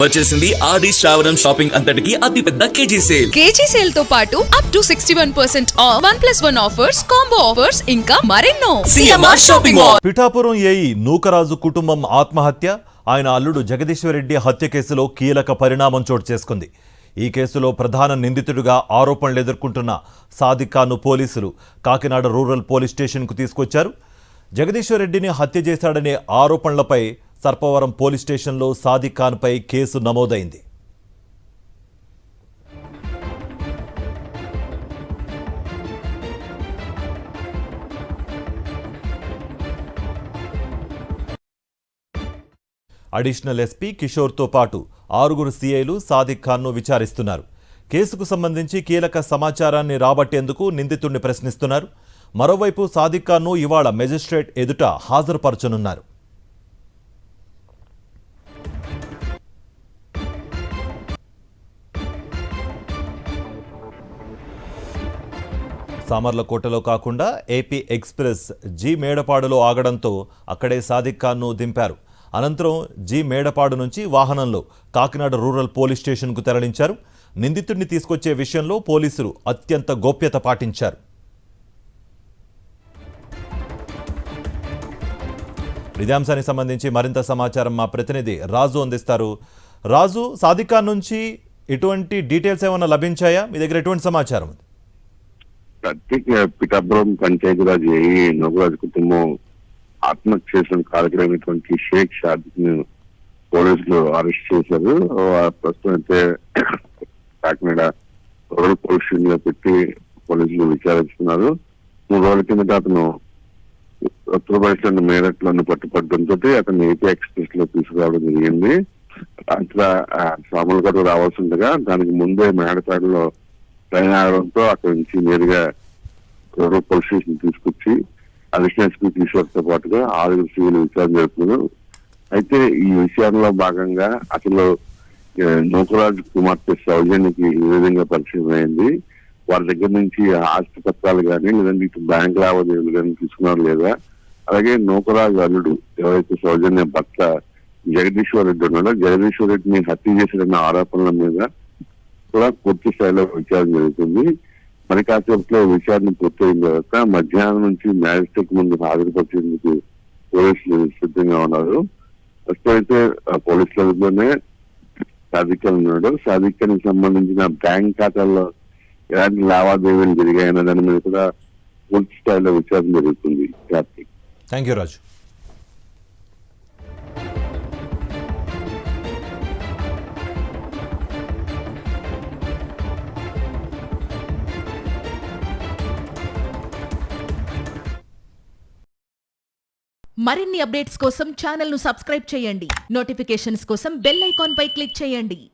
వచ్చేసింది ఆది శ్రావణం షాపింగ్ అంతటికి అతిపెద్ద కేజీ సేల్ తో పాటు up to 61% of 1+1 offers, combo offers ఇంకా మరెన్నో. CMR shopping mall. Pithapuram AE Nookaraju కుటుంబం ఆత్మహత్య, ఆయన అల్లుడు జగదీశ్వరరెడ్డి హత్య కేసులో కీలక పరిణామం చోటు చేసుకుంది. ఈ కేసులో ప్రధాన నిందితుడిగా ఆరోపణలు ఎదుర్కొంటున్న సాదిక్ ఖాన్ను పోలీసులు కాకినాడ రూరల్ పోలీస్ స్టేషన్కు తీసుకొచ్చారు. జగదీశ్వరరెడ్డిని హత్య చేశాడనే ఆరోపణలపై సర్పవరం పోలీస్ స్టేషన్లో సాదిక్ ఖాన్పై కేసు నమోదైంది. అడిషనల్ ఎస్పీ కిషోర్తో పాటు 6 సీఐలు సాదిక్ ఖాన్ను విచారిస్తున్నారు. కేసుకు సంబంధించి కీలక సమాచారాన్ని రాబట్టేందుకు నిందితుడిని ప్రశ్నిస్తున్నారు. మరోవైపు సాదిక్ ఖాన్ను ఇవాళ మెజిస్ట్రేట్ ఎదుట హాజరుపరచనున్నారు. సామర్లకోటలో కాకుండా ఏపీ ఎక్స్ప్రెస్ జీ మేడపాడులో ఆగడంతో అక్కడే సాదిక్ ఖాన్ను దింపారు. అనంతరం జీ మేడపాడు నుంచి వాహనంలో కాకినాడ రూరల్ పోలీస్ స్టేషన్కు తరలించారు. నిందితుడిని తీసుకొచ్చే విషయంలో పోలీసులు అత్యంత గోప్యత పాటించారు. ఇదే అంశానికి సంబంధించి మరింత సమాచారం మా ప్రతినిధి రాజు అందిస్తారు. రాజు, సాదిక్ ఖాన్ నుంచి ఎటువంటి డీటెయిల్స్ ఏమైనా లభించాయా? మీ దగ్గర ఎటువంటి సమాచారం? పిఠాపురం పంచాయతీరాజ్ ఏఈ నూకరాజు కుటుంబం ఆత్మహత్య చేసిన కారకుడైనటువంటి షేక్ షాదిక్ ను పోలీసులు అరెస్ట్ చేశారు. ప్రస్తుతం అయితే కాకినాడ రూరల్ పోలీస్ స్టేషన్ లో పెట్టి పోలీసులు విచారిస్తున్నారు. 3 రోజుల కిందట అతను ఉత్తరప్రదేశ్ మేరట్ లోని పట్టుపడడంతో అతను ఏపీ ఎక్స్ప్రెస్ లో తీసుకురావడం జరిగింది. అట్లా సామర్లకోట రావాల్సి ఉండగా దానికి ముందే మేడపేటలో ట్రైన్ ఆగడంతో అక్కడి నుంచి నేరుగా రూరల్ పోలీస్ స్టేషన్ తీసుకొచ్చి అడిషనల్ ఎస్పీ కిషోర్తో పాటుగా 6 సీఐలు విచారణ జరుపుతున్నారు. అయితే ఈ విషయంలో భాగంగా అసలు నూకరాజు కుమార్తె సౌజన్యకి ఏ విధంగా పరిచయం అయింది, వారి దగ్గర నుంచి ఆస్తి పత్రాలు కానీ లేదంటే ఇటు బ్యాంక్ లావాదేవీలు కానీ తీసుకున్నారు లేదా, అలాగే నూకరాజు అల్లుడు ఎవరైతే సౌజన్య భర్త జగదీశ్వరరెడ్డి ఉన్నాడో జగదీశ్వరరెడ్డిని హత్య చేసిన ఆరోపణల మీద కూడా పూర్తి స్థాయిలో విచారణ జరుగుతుంది. మరి కాసేపట్లో విచారణ పూర్తయిన తర్వాత మధ్యాహ్నం నుంచి మ్యాజిస్ట్రేట్ ముందు హాజరుపరిచేందుకు పోలీసులు సిద్ధంగా ఉన్నారు. ప్రస్తుతం అయితే పోలీసులలోనే సాదిక్ ఖాన్ ఉన్నాడు. సాదిక్ ఖాన్ కి సంబంధించిన బ్యాంక్ ఖాతాల్లో ఎలాంటి లావాదేవీలు జరిగాయన్న దాని మీద కూడా పూర్తి స్థాయిలో విచారణ జరుగుతుంది. థ్యాంక్ యూ రాజు. మరిన్ని అప్డేట్స్ కోసం ఛానల్ ను సబ్స్క్రైబ్ చేయండి. నోటిఫికేషన్స్ కోసం బెల్ ఐకాన్ పై క్లిక్ చేయండి.